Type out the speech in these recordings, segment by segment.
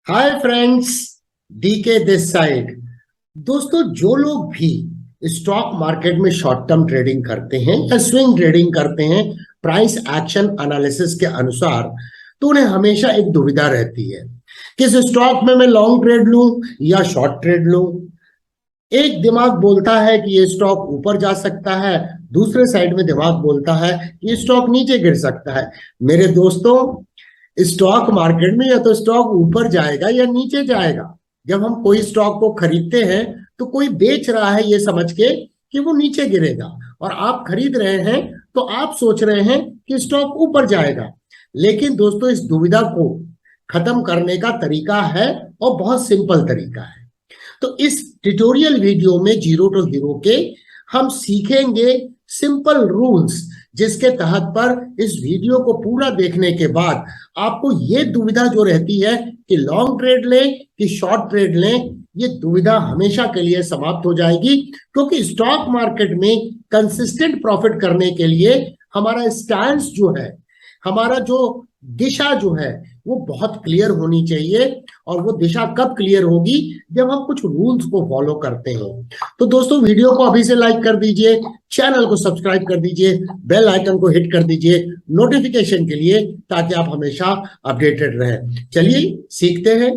Hi friends, DK this side. दोस्तों, जो लोग भी स्टॉक मार्केट में शॉर्ट टर्म ट्रेडिंग करते हैं या स्विंग ट्रेडिंग करते हैं प्राइस एक्शन एनालिसिस के अनुसार, तो उन्हें हमेशा एक दुविधा रहती है कि इस स्टॉक में मैं लॉन्ग ट्रेड लूं या शॉर्ट ट्रेड लूं। एक दिमाग बोलता है कि ये स्टॉक ऊपर जा सकता है, दूसरे साइड में दिमाग बोलता है कि ये स्टॉक नीचे गिर सकता है। मेरे दोस्तों, स्टॉक मार्केट में या तो स्टॉक ऊपर जाएगा या नीचे जाएगा। जब हम कोई स्टॉक को खरीदते हैं तो कोई बेच रहा है ये समझ के कि वो नीचे गिरेगा, और आप खरीद रहे हैं तो आप सोच रहे हैं कि स्टॉक ऊपर जाएगा। लेकिन दोस्तों, इस दुविधा को खत्म करने का तरीका है, और बहुत सिंपल तरीका है। तो इस ट्यूटोरियल वीडियो में जीरो टू हीरो के हम सीखेंगे सिंपल रूल्स, जिसके तहत पर इस वीडियो को पूरा देखने के बाद आपको ये दुविधा जो रहती है कि लॉन्ग ट्रेड लें कि शॉर्ट ट्रेड लें, ये दुविधा हमेशा के लिए समाप्त हो जाएगी। क्योंकि स्टॉक मार्केट में कंसिस्टेंट प्रॉफिट करने के लिए हमारा स्टैंस जो है, हमारा जो दिशा जो है, वो बहुत क्लियर होनी चाहिए। और वो दिशा कब क्लियर होगी? जब हम कुछ रूल्स को फॉलो करते हैं। तो दोस्तों, वीडियो को अभी से लाइक कर दीजिए, चैनल को सब्सक्राइब कर दीजिए, बेल आइकन को हिट कर दीजिए नोटिफिकेशन के लिए, ताकि आप हमेशा अपडेटेड रहें। चलिए सीखते हैं।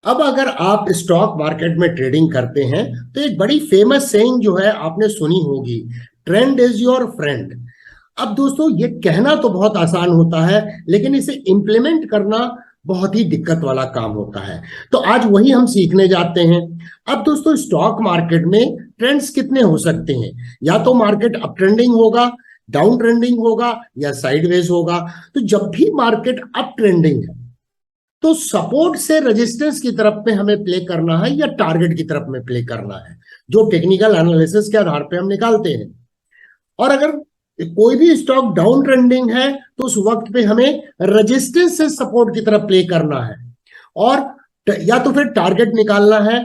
अब अगर आप स्टॉक मार्केट में ट्रेडिंग करते हैं तो एक बड़ी फेमस सेइंग जो है आपने सुनी होगी, ट्रेंड इज योर फ्रेंड। अब दोस्तों, ये कहना तो बहुत आसान होता है, लेकिन इसे इंप्लीमेंट करना बहुत ही दिक्कत वाला काम होता है। तो आज वही हम सीखने जाते हैं। अब दोस्तों, स्टॉक मार्केट में ट्रेंड्स कितने हो सकते हैं? या तो मार्केट अप ट्रेंडिंग होगा, डाउन ट्रेंडिंग होगा, या साइडवेज होगा। तो जब भी मार्केट अप ट्रेंडिंग है तो सपोर्ट से रेजिस्टेंस की तरफ में हमें प्ले करना है या टारगेट की तरफ में प्ले करना है, जो टेक्निकल एनालिसिस के आधार पे हम निकालते हैं। और अगर कोई भी स्टॉक डाउन ट्रेंडिंग है तो उस वक्त पे हमें रेजिस्टेंस से सपोर्ट की तरफ प्ले करना है, और या तो फिर टारगेट निकालना है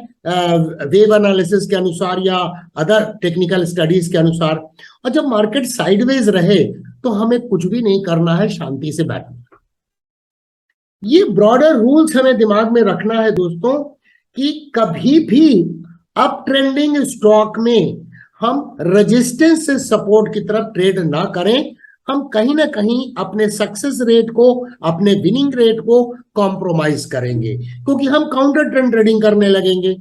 वेव एनालिसिस के अनुसार या अदर टेक्निकल स्टडीज के अनुसार। और जब मार्केट साइडवेज रहे तो हमें कुछ भी नहीं करना है, शांति से बैठना। ये ब्रॉडर रूल्स हमें दिमाग में रखना है दोस्तों, कि कभी भी अप ट्रेंडिंग स्टॉक में हम रेजिस्टेंस से सपोर्ट की तरफ ट्रेड ना करें। हम कहीं ना कहीं अपने सक्सेस रेट को, अपने विनिंग रेट को कॉम्प्रोमाइज करेंगे, क्योंकि हम काउंटर ट्रेंड ट्रेडिंग करने लगेंगे।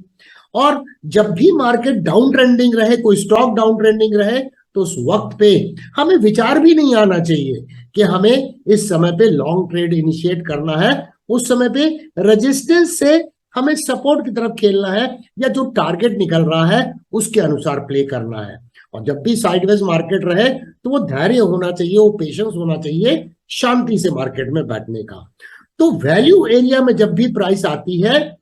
और जब भी मार्केट डाउन ट्रेंडिंग रहे, कोई स्टॉक डाउन ट्रेंडिंग रहे, तो उस वक्त पे हमें विचार भी नहीं आना चाहिए कि हमें इस समय पे लॉन्ग ट्रेड इनिशिएट करना है। उस समय पे रेजिस्टेंस से हमें सपोर्ट की तरफ खेलना है, या जो टारगेट निकल रहा है उसके अनुसार प्ले करना है। और जब भी साइडवेज मार्केट रहे तो वो धैर्य होना चाहिए, वो पेशेंस होना चाहिए, शांति से मार्केट में बैठने का। तो वैल्यू एरिया में जब भी प्राइस आती है,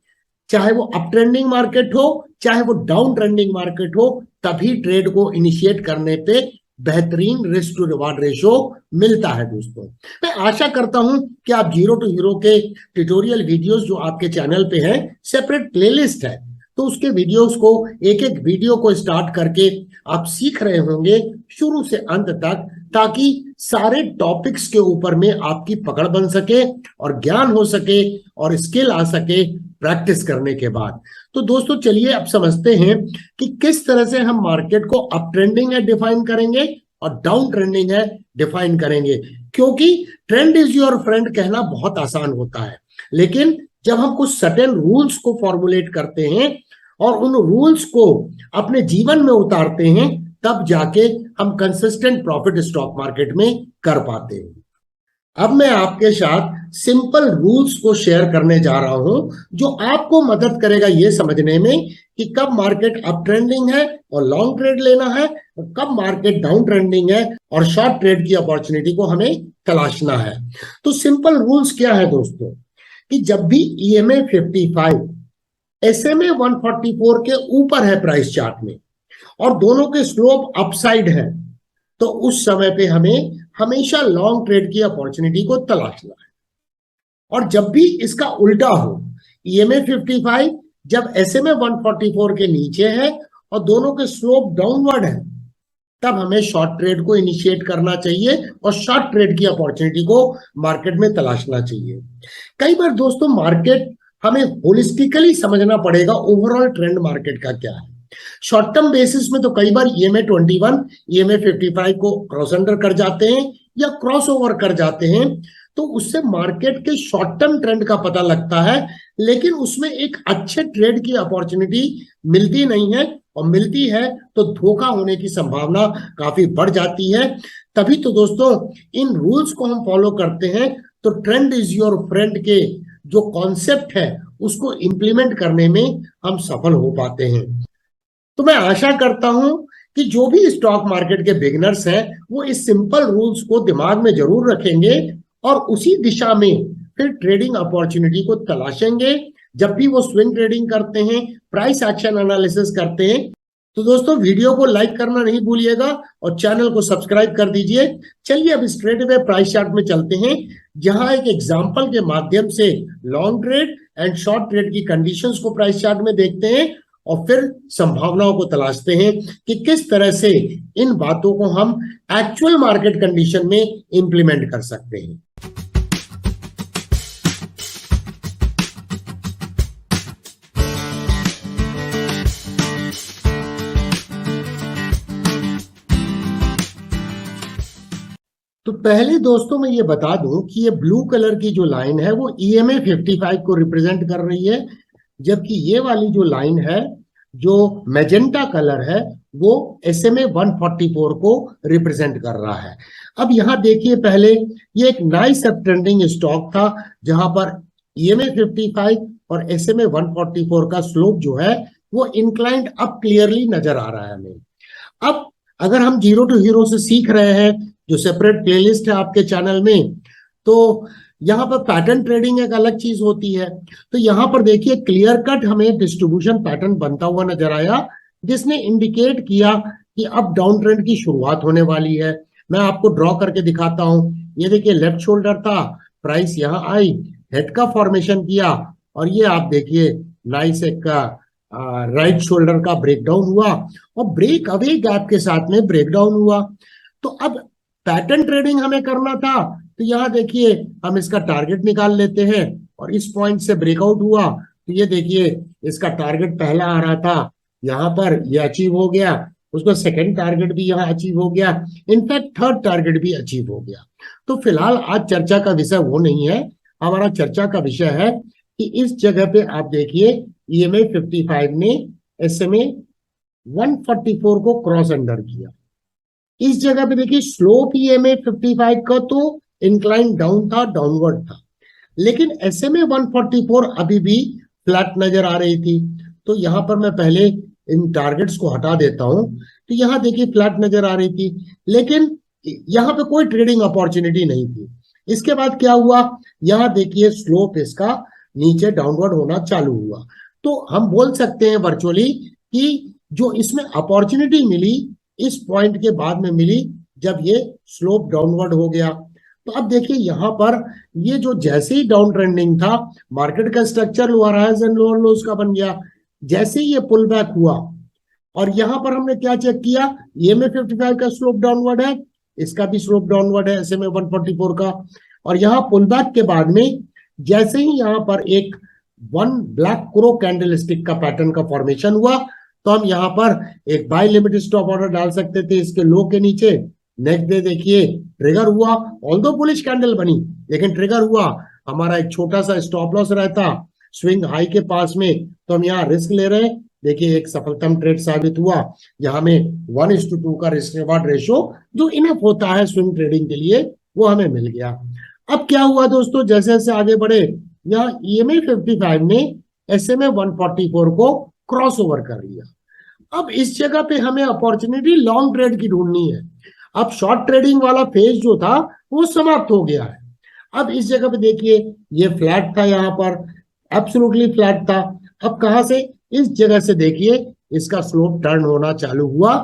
चाहे वो अप ट्रेंडिंग मार्केट हो चाहे वो डाउन ट्रेंडिंग मार्केट हो, तभी ट्रेड को इनिशिएट करने पे बेहतरीन रिस्क टू रिवार्ड रेशो मिलता है। दोस्तों, मैं आशा करता हूं कि आप जीरो टू हीरो के ट्यूटोरियल वीडियोस जो आपके चैनल पे हैं, सेपरेट प्लेलिस्ट है, तो उसके वीडियोस को एक एक वीडियो को स्टार्ट करके आप सीख रहे होंगे शुरू से अंत तक, ताकि सारे टॉपिक्स के ऊपर में आपकी पकड़ बन सके और ज्ञान हो सके और स्किल आ सके प्रैक्टिस करने के बाद। तो दोस्तों, चलिए अब समझते हैं कि किस तरह से हम मार्केट को अप ट्रेंडिंग है डिफाइन करेंगे और डाउन ट्रेंडिंग है डिफाइन करेंगे। क्योंकि ट्रेंड इज योर फ्रेंड कहना बहुत आसान होता है, लेकिन जब हम कुछ सर्टेन रूल्स को फॉर्मुलेट करते हैं और उन रूल्स को अपने जीवन में उतारते हैं, तब जाके हम कंसिस्टेंट प्रॉफिट स्टॉक मार्केट में कर पाते हैं। अब मैं आपके साथ सिंपल रूल्स को शेयर करने जा रहा हूं, जो आपको मदद करेगा ये समझने में कि कब मार्केट अप ट्रेंडिंग है और लॉन्ग ट्रेड लेना है, और कब मार्केट डाउन ट्रेंडिंग है और शॉर्ट ट्रेड की अपॉर्चुनिटी को हमें तलाशना है। तो सिंपल रूल्स क्या है दोस्तों, कि जब भी EMA 55 SMA 144 के ऊपर है प्राइस चार्ट में, और दोनों के स्लोप अपसाइड है, तो उस समय पे हमें हमेशा लॉन्ग ट्रेड की अपॉर्चुनिटी को तलाशना है। और जब भी इसका उल्टा हो, EMA 55 जब SMA 144 के नीचे है और दोनों के स्लोप डाउनवर्ड है, तब हमें शॉर्ट ट्रेड को इनिशिएट करना चाहिए और शॉर्ट ट्रेड की अपॉर्चुनिटी को मार्केट में तलाशना चाहिए। कई बार दोस्तों मार्केट हमें होलिस्टिकली समझना पड़ेगा, ओवरऑल ट्रेंड मार्केट का क्या है। शॉर्ट टर्म बेसिस में तो कई बार EMA 21, EMA 55 को क्रॉस अंडर कर जाते हैं या क्रॉस ओवर कर जाते हैं, तो उससे मार्केट के शॉर्ट टर्म ट्रेंड का पता लगता है, लेकिन उसमें एक अच्छे ट्रेड की अपॉर्चुनिटी मिलती नहीं है, और मिलती है तो धोखा होने की संभावना काफी बढ़ जाती है। तभी तो दोस्तों इन रूल्स को हम फॉलो करते हैं, तो ट्रेंड इज योर फ्रेंड के जो कॉन्सेप्ट है उसको इंप्लीमेंट करने में हम सफल हो पाते हैं। तो मैं आशा करता हूं कि जो भी स्टॉक मार्केट के बिगिनर्स हैं वो इस सिंपल रूल्स को दिमाग में जरूर रखेंगे और उसी दिशा में फिर ट्रेडिंग अपॉर्चुनिटी को तलाशेंगे जब भी वो स्विंग ट्रेडिंग करते हैं, प्राइस एक्शन एनालिसिस करते हैं। तो दोस्तों वीडियो को लाइक करना नहीं भूलिएगा और चैनल को सब्सक्राइब कर दीजिए। चलिए अब स्ट्रेट अवे प्राइस चार्ट में चलते हैं, जहां एक एग्जांपल के माध्यम से long trade and short trade की कंडीशंस को प्राइस चार्ट में देखते हैं और फिर संभावनाओं को तलाशते हैं कि किस तरह से इन बातों को हम एक्चुअल मार्केट कंडीशन में इंप्लीमेंट कर सकते हैं। तो पहले दोस्तों मैं ये बता दूं कि ये ब्लू कलर की जो लाइन है वो EMA 55 को रिप्रेजेंट कर रही है, जबकि ये वाली जो लाइन है जो मैजेंटा कलर है वो SMA 144 को रिप्रेजेंट कर रहा है। अब यहाँ देखिए, पहले ये एक नाइस अप ट्रेंडिंग स्टॉक था जहां पर EMA 55 और SMA 144 का स्लोप जो है वो इंक्लाइंड अप क्लियरली नजर आ रहा है हमें। अब अगर हम जीरो टू हीरो से सीख रहे हैं, जो सेपरेट प्लेलिस्ट है आपके चैनल में, तो यहाँ पर पैटर्न ट्रेडिंग एक अलग चीज होती है। तो यहाँ पर देखिए क्लियर कट हमें डिस्ट्रीब्यूशन पैटर्न बनता हुआ नजर आया, जिसने इंडिकेट किया कि अब डाउन ट्रेंड की शुरुआत होने वाली है। मैं आपको ड्रॉ करके दिखाता हूं। ये देखिए लेफ्ट शोल्डर था, प्राइस यहाँ आई, हेड का फॉर्मेशन किया, और ये आप देखिए नाइस एक राइट शोल्डर का ब्रेकडाउन हुआ और ब्रेक अवे गैप के साथ में ब्रेकडाउन हुआ। तो अब पैटर्न ट्रेडिंग हमें करना था, तो यहाँ देखिए हम इसका टारगेट निकाल लेते हैं और इस पॉइंट से ब्रेकआउट हुआ। तो ये देखिए इसका टारगेट पहला आ रहा था, यहाँ पर ये अचीव हो गया, उसका सेकंड टारगेट भी यहाँ अचीव हो गया, इनफैक्ट थर्ड टारगेट भी अचीव हो गया। तो फिलहाल आज चर्चा का विषय वो नहीं है, हमारा चर्चा का विषय है कि इस जगह पे आप देखिए EMA 55 ने SMA 144 को क्रॉस अंडर किया। इस जगह पे देखिए स्लोप EMA 55 का तो इंक्लाइन डाउन था, डाउनवर्ड था, लेकिन SMA 144 अभी भी फ्लैट नजर आ रही थी। तो यहां पर मैं पहले इन टारगेट्स को हटा देता हूं। तो यहां देखिए फ्लैट नजर आ रही थी, लेकिन यहां पे कोई ट्रेडिंग अपॉर्चुनिटी नहीं थी। इसके बाद क्या हुआ, यहां देखिए स्लोप इसका नीचे डाउनवर्ड होना चालू हुआ। तो हम बोल सकते हैं वर्चुअली कि जो इसमें अपॉर्चुनिटी मिली इस पॉइंट के बाद में मिली जब ये स्लोप डाउनवर्ड हो गया। तो अब देखिए यहाँ पर ये जो जैसे ही डाउन ट्रेंडिंग था, मार्केट का structure lower highs and lower lows का बन गया। जैसे ही ये पुल बैक हुआ और यहाँ पर हमने क्या चेक किया, EMA 55 का स्लोप डाउनवर्ड है, इसका भी स्लोप डाउनवर्ड है SMA 144 का। और यहाँ पुल बैक के बाद में जैसे ही यहाँ पर एक वन ब्लैक क्रो कैंडलस्टिक का पैटर्न का फॉर्मेशन हुआ, तो हम यहाँ पर एक बाय लिमिट स्टॉप ऑर्डर डाल सकते थे इसके लो के नीचे। नेक्स्ट डे देखिए ट्रिगर हुआ, ऑल्दो बुलिश कैंडल बनी लेकिन ट्रिगर हुआ, हमारा एक छोटा सा स्टॉप लॉस रहता स्विंग हाई के पास में, तो हम यहाँ रिस्क ले रहे हैं। देखिए एक सफलतम ट्रेड साबित हुआ, यहाँ में 1:2 का रिस्क रिवार्ड रेशो जो इनफ होता है स्विंग ट्रेडिंग के लिए, वो हमें मिल गया। अब क्या हुआ दोस्तों, जैसे जैसे आगे बढ़े, यहाँ EMA 55 ने SMA 144 को क्रॉस ओवर कर लिया। अब इस जगह पे हमें अपॉर्चुनिटी लॉन्ग ट्रेड की ढूंढनी है। अब शॉर्ट ट्रेडिंग वाला फेज जो था वो समाप्त हो गया है। अब इस जगह पे देखिए ये फ्लैट था, यहाँ पर एब्सोल्युटली फ्लैट था। अब कहां से, इस जगह से देखिए इसका स्लोप टर्न होना चालू हुआ।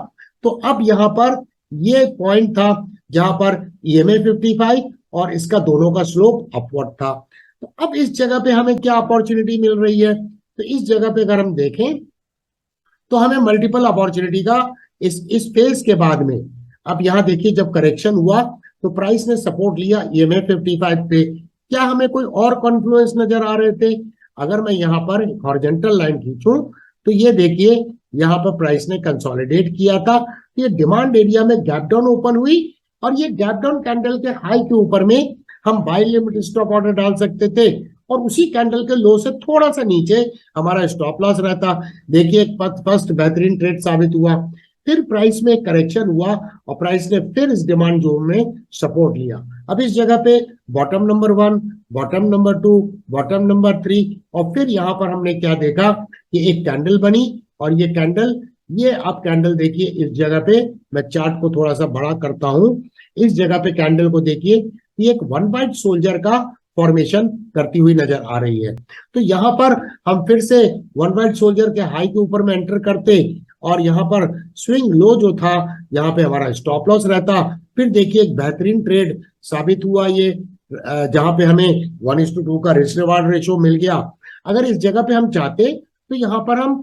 तो अब यहाँ पर ये पॉइंट था जहां पर EMA 55 और इसका दोनों का स्लोप अपवर्ड था। तो अब इस जगह पे हमें क्या अपॉर्चुनिटी मिल रही है, तो इस जगह पे अगर हम देखें तो हमें मल्टीपल अपॉर्चुनिटी का इस फेज के बाद में अब यहाँ देखिए जब करेक्शन हुआ तो प्राइस ने सपोर्ट लिया EMA 55 पे। क्या हमें कोई और कॉन्फ्लुएंस नजर आ रहे थे? अगर मैं यहाँ पर हॉरिजॉन्टल लाइन खींचूं तो ये देखिए यहाँ पर प्राइस ने कंसोलिडेट किया था, ये डिमांड एरिया में गैप डाउन ओपन हुई और ये गैप डाउन कैंडल के हाई के ऊपर में हम बाय लिमिट स्टॉप ऑर्डर डाल सकते थे और उसी कैंडल के लो से थोड़ा सा नीचे हमारा स्टॉप लॉस रहता। देखिए फर्स्ट बेहतरीन ट्रेड साबित हुआ। फिर प्राइस में करेक्शन हुआ और प्राइस ने फिर इस डिमांड जोन में सपोर्ट लिया। अब इस जगह पे bottom number 1, bottom number 2, bottom number 3 और फिर यहाँ पर हमने क्या देखा कि एक कैंडल बनी और ये कैंडल, ये आप कैंडल देखिए इस जगह पे, मैं चार्ट को थोड़ा सा बड़ा करता हूं। इस जगह पे कैंडल को देखिए, ये एक वन वाइट सोल्जर का फॉर्मेशन करती हुई नजर आ रही है। तो यहाँ पर हम फिर से वन वाइट सोल्जर के हाई के ऊपर में एंटर करते और यहाँ पर स्विंग लो जो था यहाँ पे हमारा स्टॉप लॉस रहता। फिर देखिए एक बेहतरीन ट्रेड साबित हुआ ये, जहां पे हमें 1:2 का रिस्क रिवार्ड रेशो मिल गया। अगर इस जगह पे हम चाहते तो यहाँ पर हम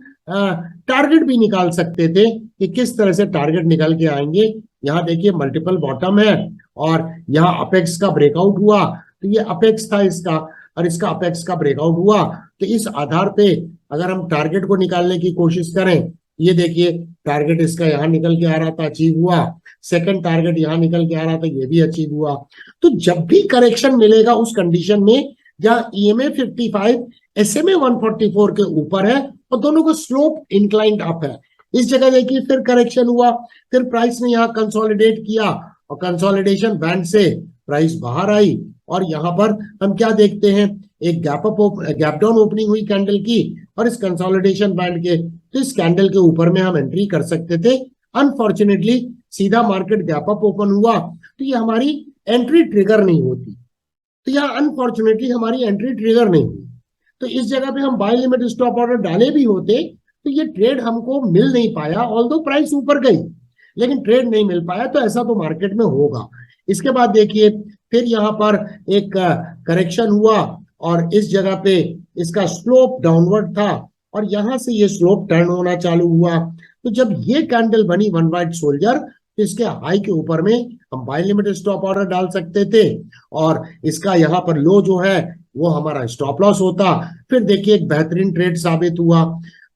टारगेट भी निकाल सकते थे कि किस तरह से टारगेट निकल के आएंगे। यहाँ देखिए मल्टीपल बॉटम है और यहाँ अपेक्स का ब्रेकआउट हुआ, तो ये अपेक्स था इसका और इसका अपेक्स का ब्रेकआउट हुआ। तो इस आधार पे अगर हम टारगेट को निकालने की कोशिश करें, ये देखिए टारगेट इसका यहाँ निकल के आ रहा था, अचीव हुआ। सेकंड टारगेट यहाँ निकल के आ रहा था, ये भी अचीव हुआ। तो जब भी करेक्शन मिलेगा उस कंडीशन में जहाँ EMA 55 SMA 144 के ऊपर है और दोनों को स्लोप इंक्लाइंड अप है, इस जगह देखिए फिर करेक्शन हुआ, फिर प्राइस ने यहाँ कंसोलिडेट किया और कंसोलिडेशन बैंड से प्राइस बाहर आई और यहाँ पर हम क्या देखते हैं, एक गैप डाउन ओपनिंग हुई कैंडल की और इस कंसोलिडेशन बैंड के, तो इस कैंडल के ऊपर में हम एंट्री कर सकते थे। अनफॉर्चुनेटली सीधा मार्केट गैप अप ओपन हुआ तो ये हमारी एंट्री ट्रिगर नहीं होती, तो यहाँ अनफॉर्चुनेटली हमारी एंट्री ट्रिगर नहीं हुई। तो इस जगह पे हम बाय लिमिट स्टॉप ऑर्डर डाले भी होते तो ये ट्रेड हमको मिल नहीं पाया, ऑल्दो प्राइस ऊपर गई लेकिन ट्रेड नहीं मिल पाया। तो ऐसा तो मार्केट में होगा। इसके बाद देखिए फिर यहाँ पर एक करेक्शन हुआ और इस जगह पे इसका स्लोप डाउनवर्ड था और यहाँ से ये स्लोप टर्न होना चालू हुआ। तो जब ये कैंडल बनी वन वाइट सोल्जर, तो इसके हाई के ऊपर में हम बाय लिमिट स्टॉप ऑर्डर डाल सकते थे और इसका यहाँ पर लो जो है वो हमारा स्टॉप लॉस होता। फिर देखिए एक बेहतरीन ट्रेड साबित हुआ।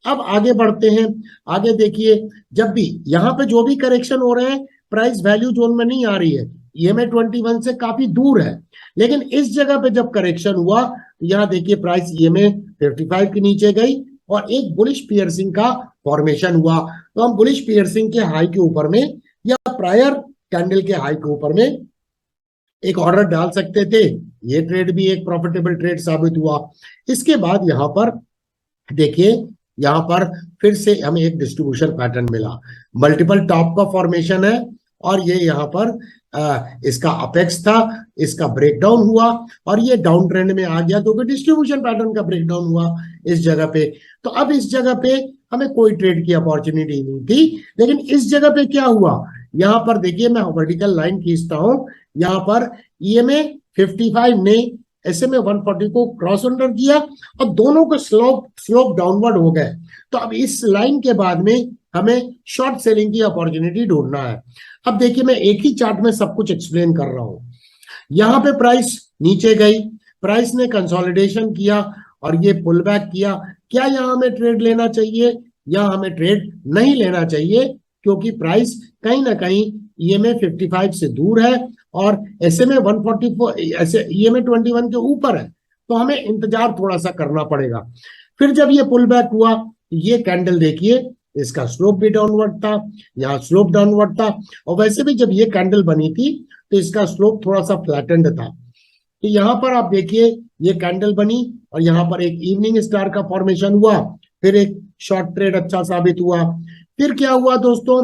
अब आगे बढ़ते हैं। आगे देखिए जब भी यहाँ पे जो भी करेक्शन हो रहे हैं प्राइस वैल्यू जोन में नहीं आ रही है, EMA 21 से काफी दूर है, लेकिन इस जगह पे जब करेक्शन हुआ तो यहाँ देखिए प्राइस EMA 55 के नीचे गई और एक बुलिश पियर्सिंग का फॉर्मेशन हुआ। तो हम बुलिश पियर्सिंग के हाई के ऊपर में या प्रायर कैंडल के हाई के ऊपर में एक ऑर्डर डाल सकते थे। ये ट्रेड भी एक प्रॉफिटेबल ट्रेड साबित हुआ। इसके बाद यहाँ पर देखिए, यहाँ पर फिर से हमें एक डिस्ट्रीब्यूशन पैटर्न मिला, मल्टीपल टॉप का फॉर्मेशन है और ये यहाँ पर इसका अपेक्स था, इसका ब्रेकडाउन हुआ और ये डाउन ट्रेंड में आ गया क्योंकि डिस्ट्रीब्यूशन पैटर्न का ब्रेकडाउन हुआ इस जगह पे। तो अब इस जगह पे हमें कोई ट्रेड की अपॉर्चुनिटी नहीं थी, लेकिन इस जगह पे क्या हुआ, यहाँ पर देखिए मैं वर्टिकल लाइन खींचता हूं, यहाँ पर EMA 55 ने SMA 140 को क्रॉस अंडर किया और दोनों को स्लोप डाउनवर्ड हो गए। तो अब इस लाइन के बाद में हमें शॉर्ट सेलिंग की अपॉर्चुनिटी ढूंढना है। अब देखिए मैं एक ही चार्ट में सब कुछ एक्सप्लेन कर रहा हूं। यहाँ पे प्राइस नीचे गई, प्राइस ने कंसोलिडेशन किया और ये पुल बैक किया। क्या यहाँ हमें ट्रेड लेना चाहिए या हमें ट्रेड नहीं लेना चाहिए, क्योंकि प्राइस कहीं ना कहीं EMA 55 से दूर है और SMA 144 EMA 21 के ऊपर है, तो हमें इंतजार थोड़ा सा करना पड़ेगा। फिर जब ये पुल बैक हुआ, ये कैंडल देखिए इसका स्लोप भी डाउनवर्ड था, यहाँ स्लोप डाउनवर्ड था और वैसे भी जब ये कैंडल बनी थी तो इसका स्लोप थोड़ा सा फ्लैटेंड था। तो यहाँ पर आप देखिए ये कैंडल बनी और यहाँ पर एक इवनिंग स्टार का फॉर्मेशन हुआ, फिर एक शॉर्ट ट्रेड अच्छा साबित हुआ। फिर क्या हुआ दोस्तों,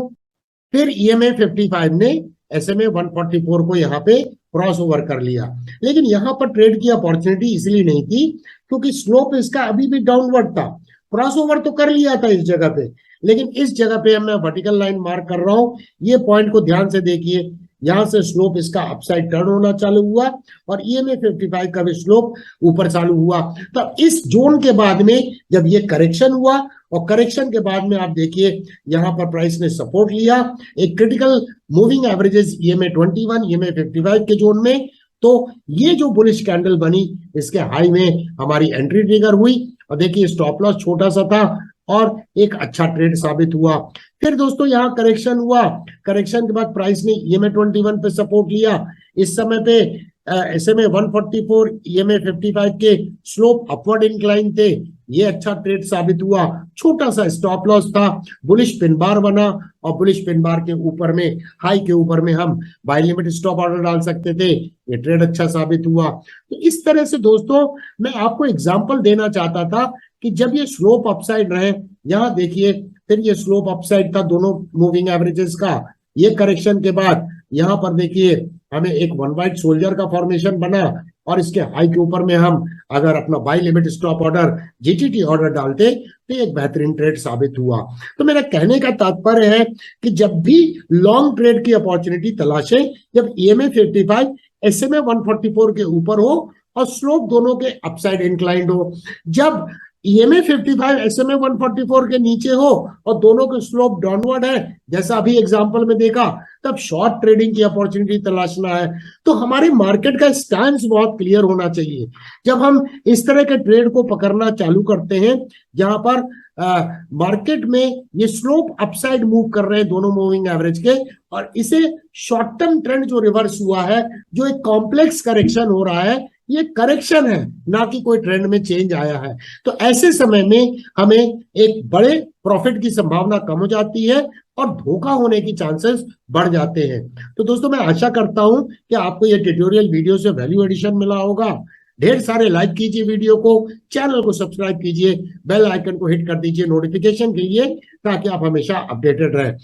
फिर EMA 55 ने SMA 144 को यहाँ पे क्रॉस ओवर कर लिया, लेकिन यहाँ पर ट्रेड की अपॉर्चुनिटी इसलिए नहीं थी क्योंकि स्लोप इसका अभी भी डाउनवर्ड था। क्रॉस ओवर तो कर लिया था इस जगह पे, लेकिन इस जगह पे मैं वर्टिकल लाइन मार्क कर रहा हूं, ये पॉइंट को ध्यान से देखिए, यहां से स्लोप इसका अपसाइड टर्न होना चालू हुआ और EMA 55 का भी स्लोप ऊपर चालू हुआ। तब इस जोन के बाद में जब ये करेक्शन हुआ और करेक्शन के बाद में आप देखिए यहां पर प्राइस ने सपोर्ट लिया एक critical moving averages EMA 21 EMA 55 के जोन में। तो ये जो बुलिश कैंडल बनी इसके हाई में हमारी एंट्री ट्रिगर हुई और देखिए स्टॉप लॉस छोटा सा था और एक अच्छा ट्रेड साबित हुआ। फिर दोस्तों यहाँ करेक्शन हुआ, करेक्शन के बाद प्राइस ने EMA 21 पे सपोर्ट लिया। इस समय पे SMA 144 EMA 55 के स्लोप अपवर्ड इंक्लाइन थे, ये अच्छा ट्रेड साबित हुआ। छोटा सा स्टॉप लॉस था, बुलिश पिन बार बना और बुलिश पिन बार के ऊपर में हाई के ऊपर में हम बाय लिमिट स्टॉप ऑर्डर डाल सकते थे, ये ट्रेड अच्छा साबित हुआ। तो इस तरह से दोस्तों मैं आपको एग्जांपल देना चाहता था कि जब ये स्लोप अपसाइड रहे, यहाँ देखिए फिर ये स्लोप अपसाइड था दोनों मूविंग एवरेजेस का। ये करेक्शन के बाद यहाँ पर देखिए हमें एक वन वाइट सोल्जर का फॉर्मेशन बना और इसके हाई के ऊपर में हम अगर अपना buy limit stop order GTT order डालते तो एक बेहतरीन ट्रेड साबित हुआ। तो मेरा कहने का तात्पर्य है कि जब भी लॉन्ग ट्रेड की अपॉर्चुनिटी तलाशें, जब EMA 55 SMA 144 के ऊपर हो और स्लोप दोनों के अपसाइड इंक्लाइंड हो। जब EMA 55 SMA 144 के नीचे हो और दोनों के स्लोप डाउनवर्ड है, जैसा अभी एग्जांपल में देखा, तब शॉर्ट ट्रेडिंग की अपॉर्चुनिटी तलाशना है। तो हमारे मार्केट का स्टैंस बहुत क्लियर होना चाहिए। जब हम इस तरह के ट्रेड को पकड़ना चालू करते हैं जहां पर मार्केट में ये स्लोप अपसाइड मूव कर रहे हैं दोनों मूविंग एवरेज के, और इसे शॉर्ट टर्म ट्रेंड जो रिवर्स हुआ है, जो एक कॉम्प्लेक्स करेक्शन हो रहा है, ये करेक्शन है ना कि कोई ट्रेंड में चेंज आया है। तो ऐसे समय में हमें एक बड़े प्रॉफिट की संभावना कम हो जाती है और धोखा होने की चांसेस बढ़ जाते हैं। तो दोस्तों मैं आशा करता हूं कि आपको ये ट्यूटोरियल वीडियो से वैल्यू एडिशन मिला होगा। ढेर सारे लाइक कीजिए वीडियो को, चैनल को सब्सक्राइब कीजिए, बेल आइकन को हिट कर दीजिए नोटिफिकेशन के लिए, ताकि आप हमेशा अपडेटेड रहें।